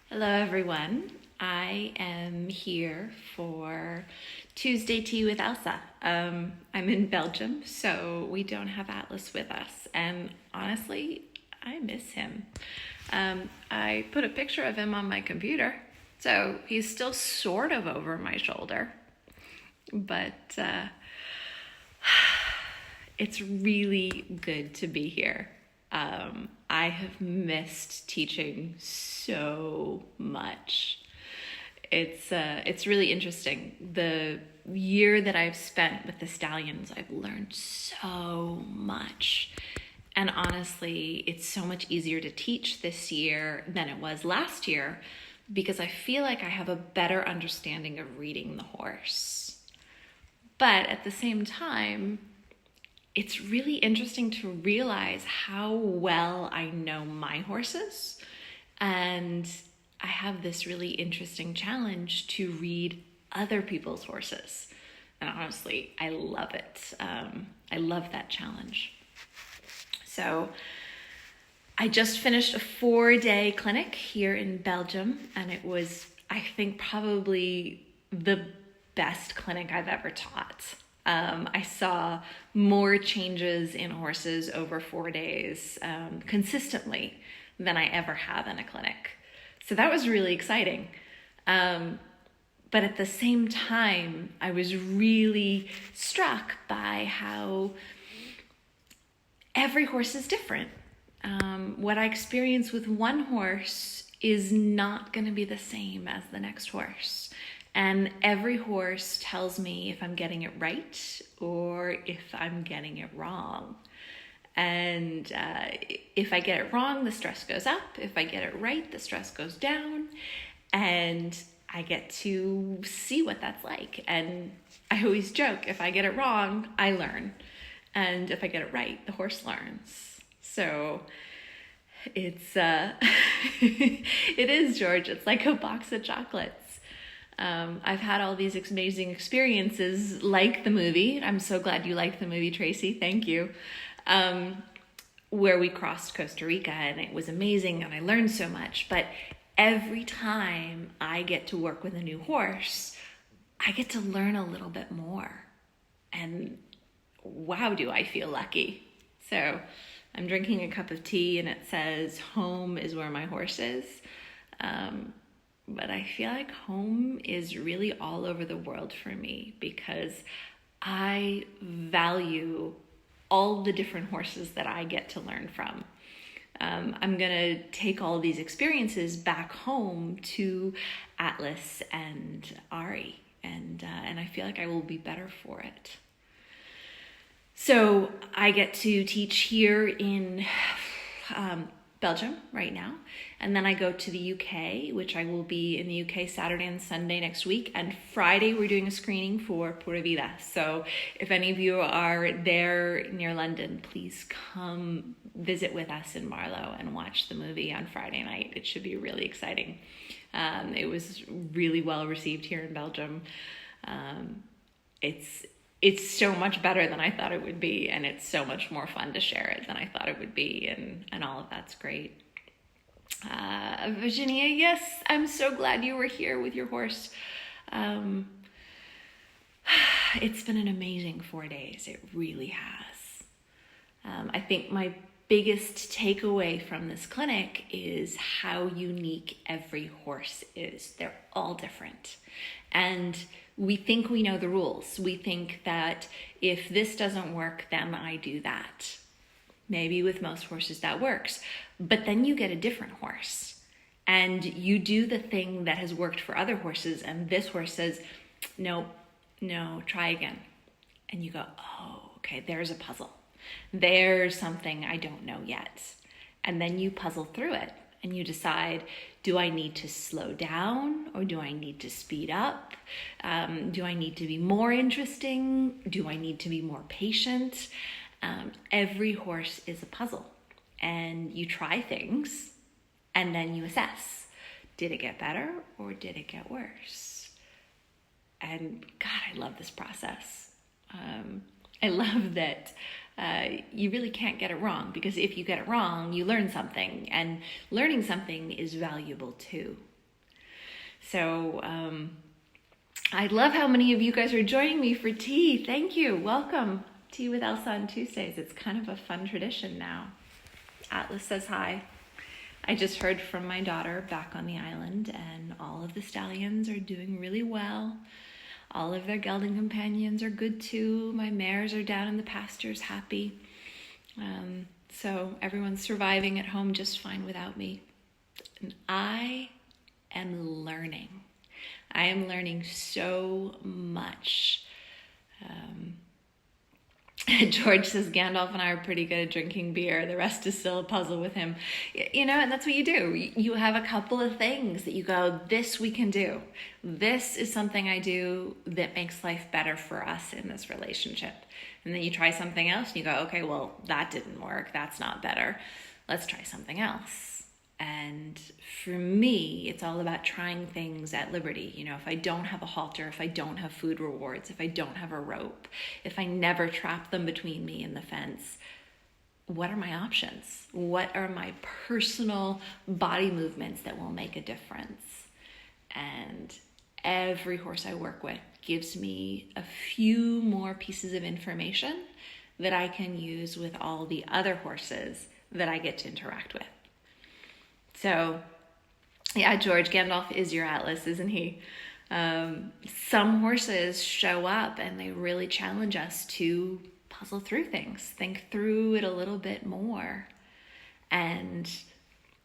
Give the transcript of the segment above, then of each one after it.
Hello, everyone. I am here for Tuesday Tea with Elsa. I'm in Belgium, so we don't have Atlas with us, and honestly, I miss him. I put a picture of him on my computer, so he's still sort of over my shoulder, but it's really good to be here. I have missed teaching so much. It's really interesting. The year that I've spent with the stallions, I've learned so much. And honestly, it's so much easier to teach this year than it was last year because I feel like I have a better understanding of reading the horse. But at the same time, it's really interesting to realize how well I know my horses. And I have this really interesting challenge to read other people's horses. And honestly, I love it. I love that challenge. So I just finished a 4-day clinic here in Belgium, and it was, I think, probably the best clinic I've ever taught. I saw more changes in horses over 4 days consistently than I ever have in a clinic. So that was really exciting. But at the same time, I was really struck by how every horse is different. What I experience with one horse is not going to be the same as the next horse. And every horse tells me if I'm getting it right or if I'm getting it wrong. And if I get it wrong, the stress goes up. If I get it right, the stress goes down. And I get to see what that's like. And I always joke, if I get it wrong, I learn. And if I get it right, the horse learns. So it's, it is, George. It's like a box of chocolates. I've had all these amazing experiences like the movie. I'm so glad you liked the movie, Tracy. Thank you. Where we crossed Costa Rica and it was amazing and I learned so much. But every time I get to work with a new horse, I get to learn a little bit more. And wow, do I feel lucky. So I'm drinking a cup of tea and it says, home is where my horse is. But I feel like home is really all over the world for me because I value all the different horses that I get to learn from. I'm going to take all these experiences back home to Atlas and Ari, and I feel like I will be better for it. So I get to teach here in Belgium right now, and then I go to the UK, which I will be in the UK Saturday and Sunday next week, and Friday we're doing a screening for Pura Vida. So if any of you are there near London, please come visit with us in Marlow and watch the movie on Friday night. It should be really exciting. It was really well received here in Belgium. It's so much better than I thought it would be, and it's so much more fun to share it than I thought it would be, and all of that's great. Virginia, yes, I'm so glad you were here with your horse. It's been an amazing 4 days. It really has. I think my biggest takeaway from this clinic is how unique every horse is. They're all different. And we think we know the rules. We think that if this doesn't work, then I do that. Maybe with most horses that works. But then you get a different horse and you do the thing that has worked for other horses, and this horse says, no, try again. And you go, oh, okay, there's a puzzle. There's something I don't know yet. And then you puzzle through it and you decide, do I need to slow down or do I need to speed up? Do I need to be more interesting? Do I need to be more patient? Every horse is a puzzle, and you try things and then you assess. Did it get better or did it get worse? And God, I love this process. I love that you really can't get it wrong, because if you get it wrong, you learn something, and learning something is valuable too. So I love how many of you guys are joining me for tea. Thank you. Welcome. Tea with Elsa on Tuesdays. It's kind of a fun tradition now. Atlas says hi. I just heard from my daughter back on the island, and all of the stallions are doing really well. All of their gelding companions are good too. My mares are down in the pastures happy. So everyone's surviving at home just fine without me. And I am learning. I am learning so much. George says Gandalf and I are pretty good at drinking beer. The rest is still a puzzle with him. You know, and that's what you do. You have a couple of things that you go, this we can do. This is something I do that makes life better for us in this relationship. And then you try something else and you go, okay, well, that didn't work. That's not better. Let's try something else. And for me, it's all about trying things at liberty. You know, if I don't have a halter, if I don't have food rewards, if I don't have a rope, if I never trap them between me and the fence, what are my options? What are my personal body movements that will make a difference? And every horse I work with gives me a few more pieces of information that I can use with all the other horses that I get to interact with. So, yeah, George, Gandalf is your Atlas, isn't he? Some horses show up and they really challenge us to puzzle through things, think through it a little bit more. And,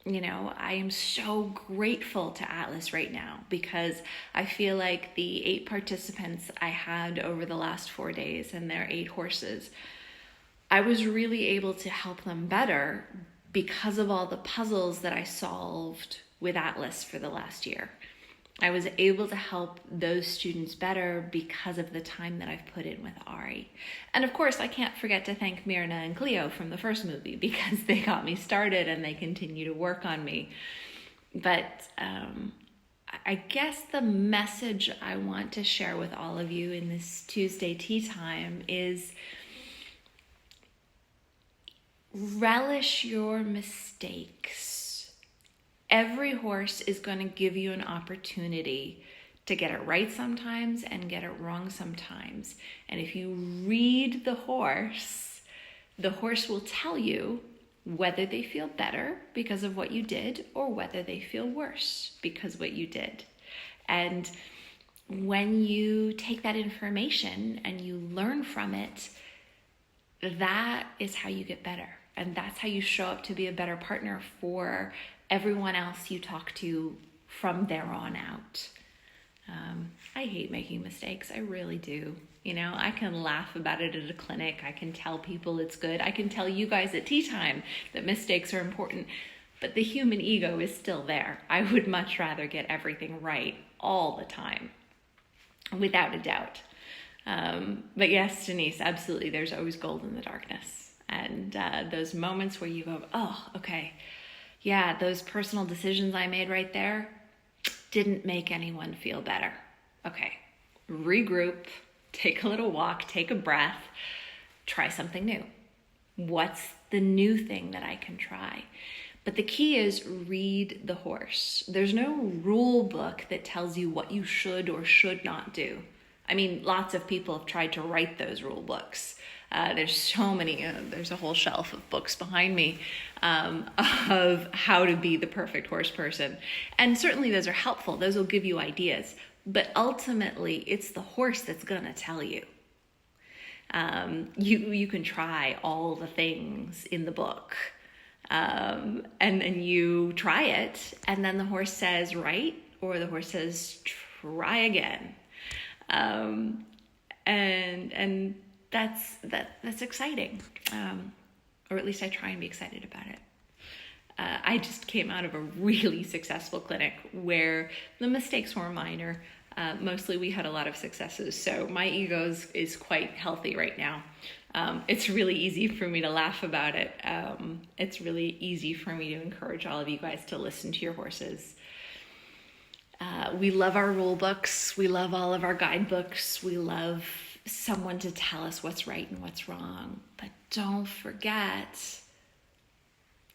you know, I am so grateful to Atlas right now because I feel like the 8 participants I had over the last 4 days and their 8 horses, I was really able to help them better because of all the puzzles that I solved with Atlas for the last year. I was able to help those students better because of the time that I've put in with Ari. And of course, I can't forget to thank Myrna and Cleo from the first movie because they got me started and they continue to work on me. But I guess the message I want to share with all of you in this Tuesday tea time is relish your mistakes. Every horse is going to give you an opportunity to get it right sometimes and get it wrong sometimes. And if you read the horse will tell you whether they feel better because of what you did or whether they feel worse because of what you did. And when you take that information and you learn from it, that is how you get better. And that's how you show up to be a better partner for everyone else you talk to from there on out. I hate making mistakes. I really do. You know, I can laugh about it at a clinic. I can tell people it's good. I can tell you guys at tea time that mistakes are important. But the human ego is still there. I would much rather get everything right all the time, without a doubt. But yes, Denise, absolutely. There's always gold in the darkness. And those moments where you go, oh, okay, yeah, those personal decisions I made right there didn't make anyone feel better. Okay, regroup, take a little walk, take a breath, try something new. What's the new thing that I can try? But the key is read the horse. There's no rule book that tells you what you should or should not do. I mean, lots of people have tried to write those rule books. There's so many, there's a whole shelf of books behind me of how to be the perfect horse person. And certainly those are helpful. Those will give you ideas. But ultimately, it's the horse that's going to tell you. You can try all the things in the book. And then you try it. And then the horse says, right? Or the horse says, try again. And that's exciting, or at least I try and be excited about it. I just came out of a really successful clinic where the mistakes were minor. Mostly we had a lot of successes, so my ego is quite healthy right now. It's really easy for me to laugh about it. It's really easy for me to encourage all of you guys to listen to your horses. We love our rule books. We love all of our guidebooks. We love someone to tell us what's right and what's wrong. But don't forget,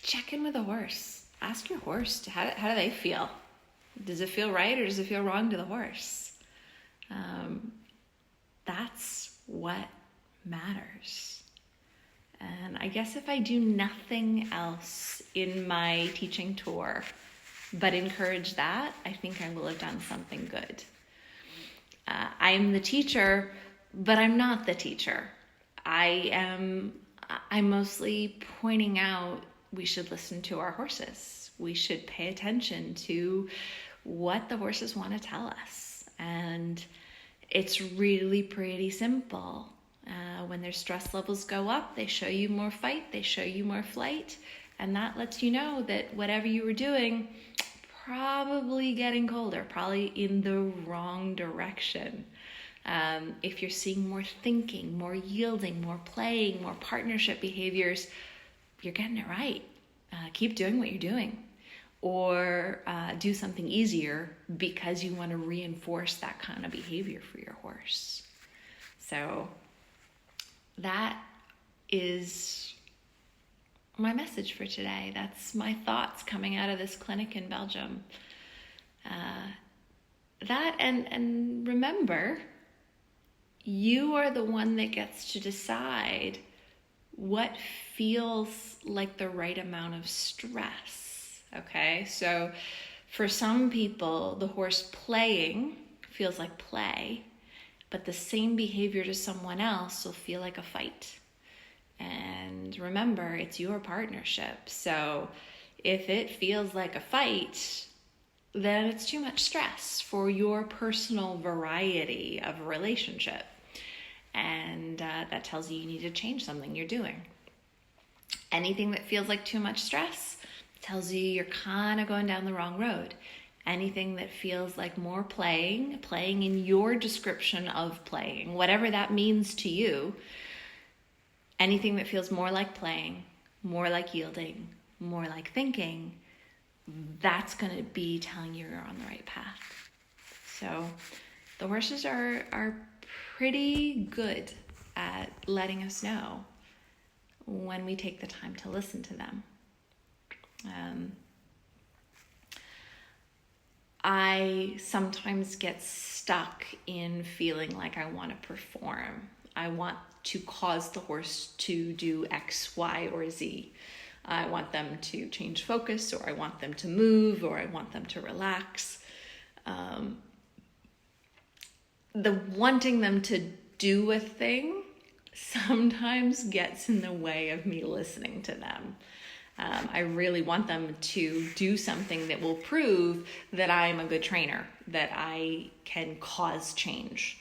check in with a horse. Ask your horse, how do they feel? Does it feel right or does it feel wrong to the horse? That's what matters. And I guess if I do nothing else in my teaching tour but encourage that, I think I will have done something good. I'm the teacher, but I'm not the teacher. I'm mostly pointing out we should listen to our horses. We should pay attention to what the horses want to tell us. And it's really pretty simple. When their stress levels go up, they show you more fight, they show you more flight, and that lets you know that whatever you were doing, probably getting colder, probably in the wrong direction. If you're seeing more thinking, more yielding, more playing, more partnership behaviors, you're getting it right. Keep doing what you're doing. Or do something easier because you want to reinforce that kind of behavior for your horse. So that is my message for today. That's my thoughts coming out of this clinic in Belgium. That and remember, you are the one that gets to decide what feels like the right amount of stress. Okay, so for some people, the horse playing feels like play, but the same behavior to someone else will feel like a fight. And remember, it's your partnership. So if it feels like a fight, then it's too much stress for your personal variety of a relationship. And that tells you need to change something you're doing. Anything that feels like too much stress tells you you're kind of going down the wrong road. Anything that feels like more playing in your description of playing, whatever that means to you, anything that feels more like playing, more like yielding, more like thinking, that's going to be telling you you're on the right path. So the horses are pretty good at letting us know when we take the time to listen to them. I sometimes get stuck in feeling like I want to perform. I want to cause the horse to do X, Y, or Z. I want them to change focus, or I want them to move, or I want them to relax. The wanting them to do a thing sometimes gets in the way of me listening to them. I really want them to do something that will prove that I'm a good trainer, that I can cause change.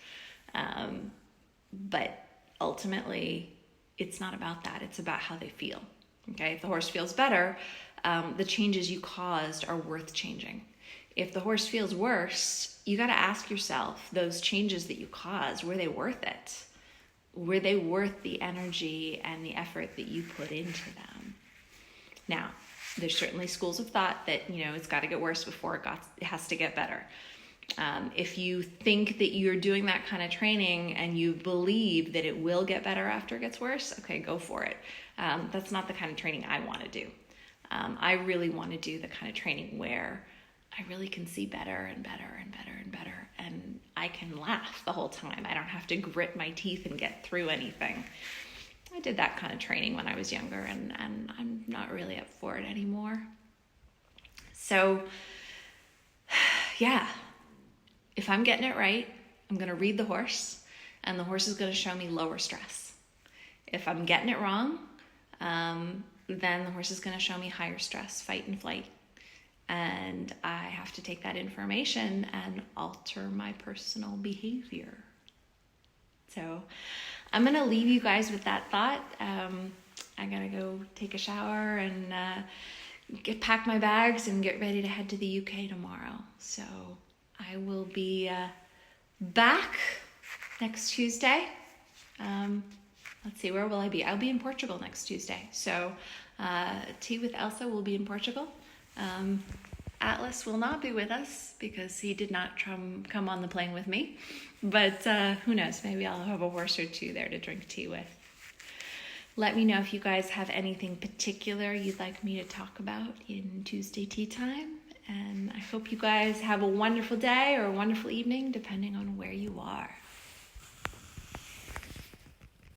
But ultimately, it's not about that. It's about how they feel. Okay, if the horse feels better, the changes you caused are worth changing. If the horse feels worse, you got to ask yourself, those changes that you caused, were they worth it? Were they worth the energy and the effort that you put into them? Now, there's certainly schools of thought that, it's got to get worse before it has to get better. If you think that you're doing that kind of training and you believe that it will get better after it gets worse, okay, go for it. That's not the kind of training I want to do. I really want to do the kind of training where I really can see better and better and better and better, and I can laugh the whole time. I don't have to grit my teeth and get through anything. I did that kind of training when I was younger, and I'm not really up for it anymore. So, yeah, if I'm getting it right, I'm going to read the horse, and the horse is going to show me lower stress. If I'm getting it wrong, then the horse is going to show me higher stress, fight and flight. And I have to take that information and alter my personal behavior. So I'm going to leave you guys with that thought. I got to go take a shower and pack my bags and get ready to head to the UK tomorrow. So I will be back next Tuesday. Let's see, where will I be? I'll be in Portugal next Tuesday. So Tea with Elsa will be in Portugal. Atlas will not be with us because he did not come on the plane with me. But who knows? Maybe I'll have a horse or two there to drink tea with. Let me know if you guys have anything particular you'd like me to talk about in Tuesday tea time. And I hope you guys have a wonderful day or a wonderful evening, depending on where you are.